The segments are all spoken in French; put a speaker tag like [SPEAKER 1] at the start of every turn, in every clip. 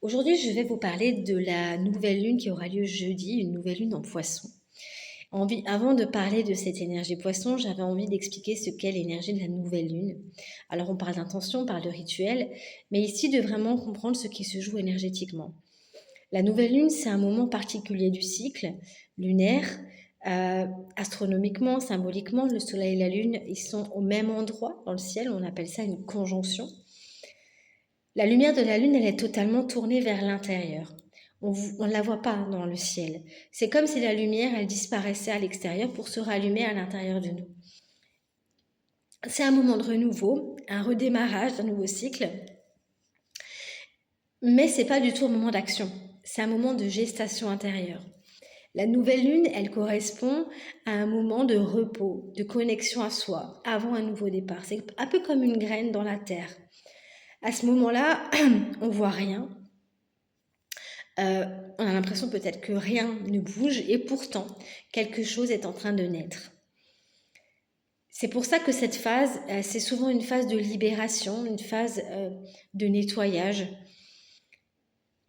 [SPEAKER 1] Aujourd'hui, je vais vous parler de la nouvelle lune qui aura lieu jeudi, une nouvelle lune en Poisson. Avant de parler de cette énergie Poisson, j'avais envie d'expliquer ce qu'est l'énergie de la nouvelle lune. Alors, on parle d'intention, on parle de rituel, mais ici de vraiment comprendre ce qui se joue énergétiquement. La nouvelle lune, c'est un moment particulier du cycle lunaire. Euh, Astronomiquement, symboliquement, le soleil et la lune, ils sont au même endroit dans le ciel, on appelle ça une conjonction. La lumière de la lune, elle est totalement tournée vers l'intérieur. On ne la voit pas dans le ciel. C'est comme si la lumière, elle disparaissait à l'extérieur pour se rallumer à l'intérieur de nous. C'est un moment de renouveau, un redémarrage d'un nouveau cycle, mais c'est pas du tout un moment d'action. C'est un moment de gestation intérieure. La nouvelle lune, elle correspond à un moment de repos, de connexion à soi, avant un nouveau départ. C'est un peu comme une graine dans la terre. À ce moment-là, on voit rien. On a l'impression peut-être que rien ne bouge et pourtant quelque chose est en train de naître. C'est pour ça que cette phase, c'est souvent une phase de libération, une phase de nettoyage,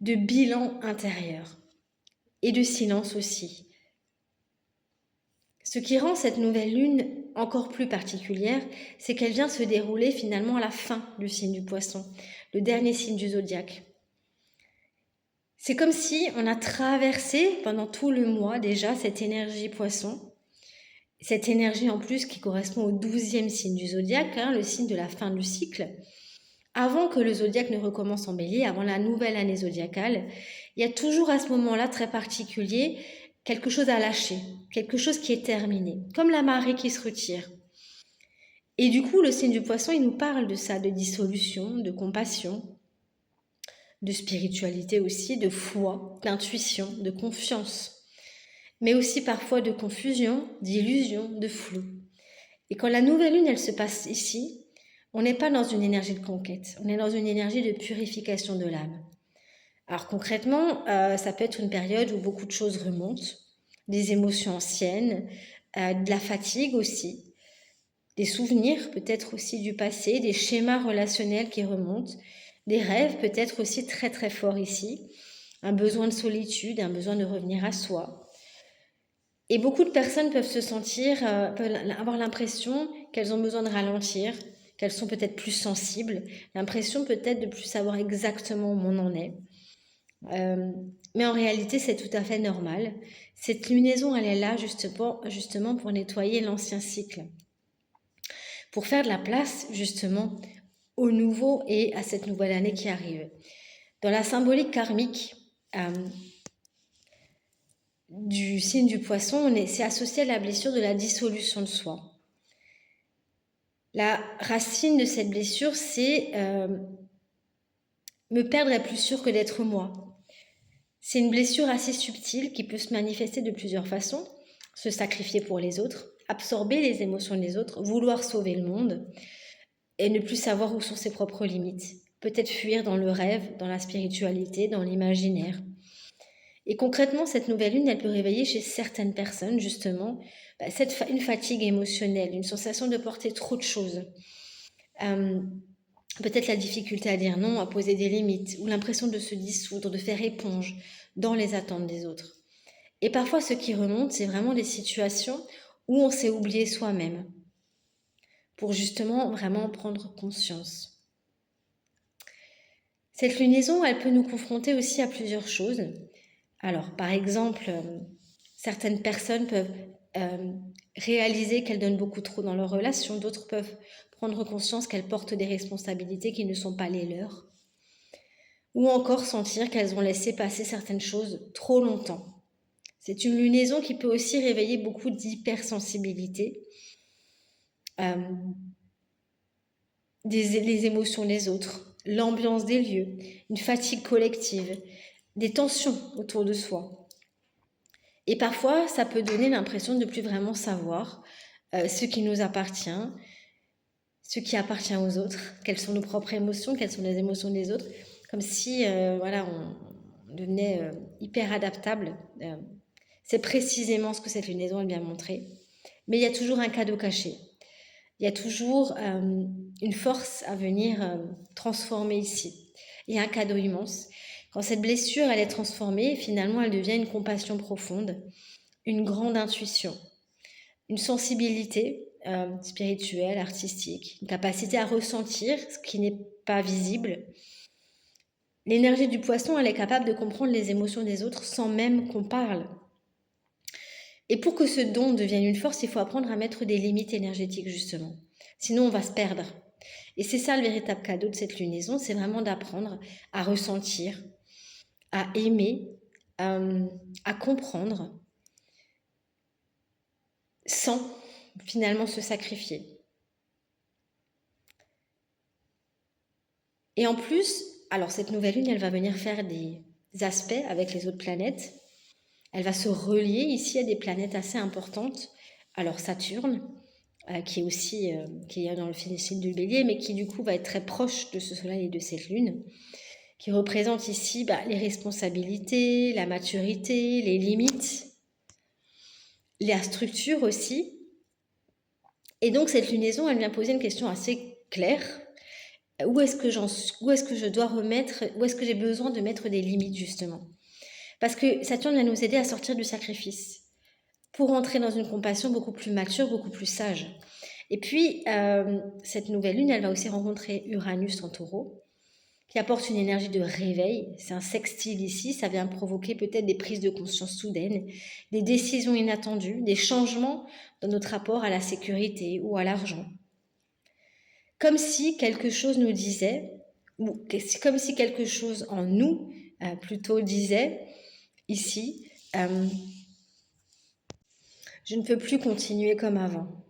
[SPEAKER 1] de bilan intérieur et de silence aussi. Ce qui rend cette nouvelle lune encore plus particulière, c'est qu'elle vient se dérouler finalement à la fin du signe du Poisson, le dernier signe du zodiaque. C'est comme si on a traversé pendant tout le mois déjà cette énergie Poisson, cette énergie en plus qui correspond au 12e signe du zodiaque, le signe de la fin du cycle. Avant que le zodiaque ne recommence en bélier, avant la nouvelle année zodiacale, il y a toujours à ce moment-là très particulier quelque chose à lâcher, quelque chose qui est terminé, comme la marée qui se retire. Et du coup, le signe du Poisson, il nous parle de ça, de dissolution, de compassion, de spiritualité aussi, de foi, d'intuition, de confiance, mais aussi parfois de confusion, d'illusion, de flou. Et quand la nouvelle lune, elle se passe ici, on n'est pas dans une énergie de conquête, on est dans une énergie de purification de l'âme. Alors concrètement, ça peut être une période où beaucoup de choses remontent, des émotions anciennes, de la fatigue aussi, des souvenirs peut-être aussi du passé, des schémas relationnels qui remontent, des rêves peut-être aussi très très forts ici, un besoin de solitude, un besoin de revenir à soi. Et beaucoup de personnes peuvent se sentir, peuvent avoir l'impression qu'elles ont besoin de ralentir, qu'elles sont peut-être plus sensibles, l'impression peut-être de plus savoir exactement où on en est. Mais en réalité, c'est tout à fait normal. Cette lunaison, elle est là justement pour nettoyer l'ancien cycle, pour faire de la place justement au nouveau et à cette nouvelle année qui arrive. Dans la symbolique karmique du signe du Poisson, c'est associé à la blessure de la dissolution de soi. La racine de cette blessure, c'est me perdre est plus sûr que d'être moi. C'est une blessure assez subtile qui peut se manifester de plusieurs façons. Se sacrifier pour les autres, absorber les émotions des autres, vouloir sauver le monde et ne plus savoir où sont ses propres limites. Peut-être fuir dans le rêve, dans la spiritualité, dans l'imaginaire. Et concrètement, cette nouvelle lune, elle peut réveiller chez certaines personnes, justement, une fatigue émotionnelle, une sensation de porter trop de choses. Peut-être la difficulté à dire non, à poser des limites, ou l'impression de se dissoudre, de faire éponge dans les attentes des autres. Et parfois, ce qui remonte, c'est vraiment des situations où on s'est oublié soi-même, pour justement vraiment prendre conscience. Cette lunaison, elle peut nous confronter aussi à plusieurs choses. Alors, par exemple, certaines personnes peuvent réaliser qu'elles donnent beaucoup trop dans leur relation, d'autres peuvent prendre conscience qu'elles portent des responsabilités qui ne sont pas les leurs, ou encore sentir qu'elles ont laissé passer certaines choses trop longtemps. C'est une lunaison qui peut aussi réveiller beaucoup d'hypersensibilité, les émotions des autres, l'ambiance des lieux, une fatigue collective, des tensions autour de soi. Et parfois, ça peut donner l'impression de ne plus vraiment savoir ce qui nous appartient, ce qui appartient aux autres, quelles sont nos propres émotions, quelles sont les émotions des autres, comme si on devenait hyper adaptable. C'est précisément ce que cette lunaison elle vient montrer. Mais il y a toujours un cadeau caché. Il y a toujours une force à venir transformer ici. Il y a un cadeau immense. Quand cette blessure, elle est transformée, finalement, elle devient une compassion profonde, une grande intuition, une sensibilité spirituelle, artistique, une capacité à ressentir ce qui n'est pas visible. L'énergie du poisson, elle est capable de comprendre les émotions des autres sans même qu'on parle. Et pour que ce don devienne une force, il faut apprendre à mettre des limites énergétiques, justement. Sinon, on va se perdre. Et c'est ça le véritable cadeau de cette lunaison, c'est vraiment d'apprendre à ressentir, à aimer, à comprendre, sans finalement se sacrifier. Et en plus, alors cette nouvelle lune, elle va venir faire des aspects avec les autres planètes. Elle va se relier ici à des planètes assez importantes. Alors Saturne, qui est aussi qui est dans le signe du Bélier, mais qui du coup va être très proche de ce Soleil et de cette Lune, qui représente ici les responsabilités, la maturité, les limites, la structure aussi. Et donc cette lunaison, elle vient poser une question assez claire. Où est-ce que je dois remettre, où est-ce que j'ai besoin de mettre des limites justement? Parce que Saturne va nous aider à sortir du sacrifice pour entrer dans une compassion beaucoup plus mature, beaucoup plus sage. Et puis, cette nouvelle lune, elle va aussi rencontrer Uranus en taureau, qui apporte une énergie de réveil. C'est un sextile ici, ça vient provoquer peut-être des prises de conscience soudaines, des décisions inattendues, des changements dans notre rapport à la sécurité ou à l'argent. Comme si quelque chose nous disait, ou comme si quelque chose en nous, plutôt disait, ici, je ne peux plus continuer comme avant.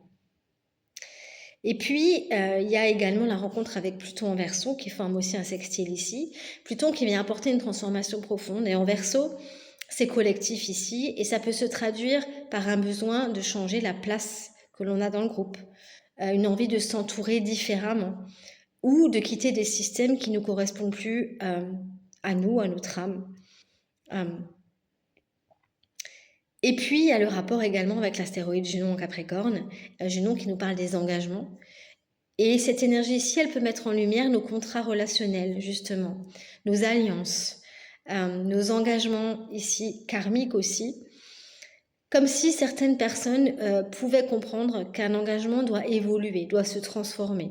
[SPEAKER 1] Et puis, il y a également la rencontre avec Pluton en Verseau, qui forme aussi un sextile ici. Pluton qui vient apporter une transformation profonde. Et en Verseau, c'est collectif ici, et ça peut se traduire par un besoin de changer la place que l'on a dans le groupe, une envie de s'entourer différemment, ou de quitter des systèmes qui ne correspondent plus à nous, à notre âme. Et puis, il y a le rapport également avec l'astéroïde Junon en Capricorne, Junon qui nous parle des engagements. Et cette énergie ici, elle peut mettre en lumière nos contrats relationnels, justement, nos alliances, nos engagements ici, karmiques aussi, comme si certaines personnes pouvaient comprendre qu'un engagement doit évoluer, doit se transformer,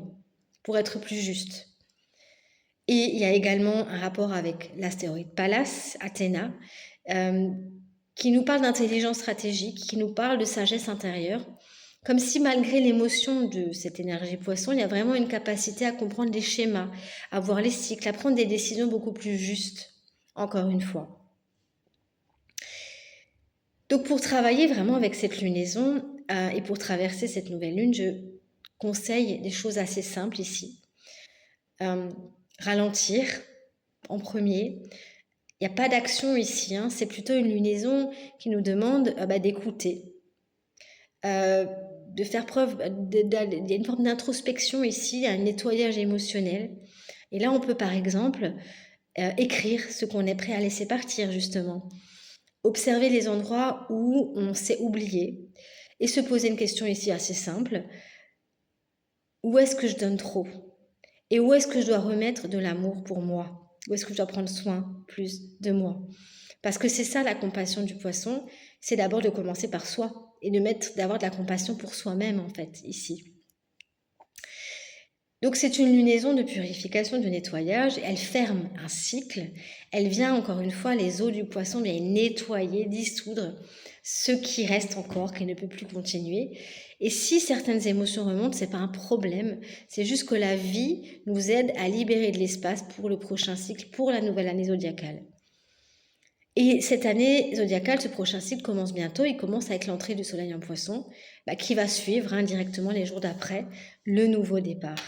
[SPEAKER 1] pour être plus juste. Et il y a également un rapport avec l'astéroïde Pallas, Athéna, qui nous parle d'intelligence stratégique, qui nous parle de sagesse intérieure, comme si malgré l'émotion de cette énergie poisson, il y a vraiment une capacité à comprendre les schémas, à voir les cycles, à prendre des décisions beaucoup plus justes, encore une fois. Donc pour travailler vraiment avec cette lunaison et pour traverser cette nouvelle lune, je conseille des choses assez simples ici. Ralentir en premier. Il n'y a pas d'action ici, hein. C'est plutôt une lunaison qui nous demande d'écouter, de faire preuve, il y a une forme d'introspection ici, un nettoyage émotionnel. Et là, on peut par exemple écrire ce qu'on est prêt à laisser partir justement, observer les endroits où on s'est oublié et se poser une question ici assez simple. Où est-ce que je donne trop? Et où est-ce que je dois remettre de l'amour pour moi? Où est-ce que je dois prendre soin plus de moi? Parce que c'est ça la compassion du poisson, c'est d'abord de commencer par soi et d'avoir de la compassion pour soi-même en fait, ici. Donc c'est une lunaison de purification, de nettoyage, elle ferme un cycle, elle vient encore une fois, les eaux du poisson viennent nettoyer, dissoudre ce qui reste encore, qui ne peut plus continuer. Et si certaines émotions remontent, c'est pas un problème, c'est juste que la vie nous aide à libérer de l'espace pour le prochain cycle, pour la nouvelle année zodiacale. Et cette année zodiacale, ce prochain cycle commence bientôt, il commence avec l'entrée du soleil en poisson, qui va suivre indirectement les jours d'après le nouveau départ.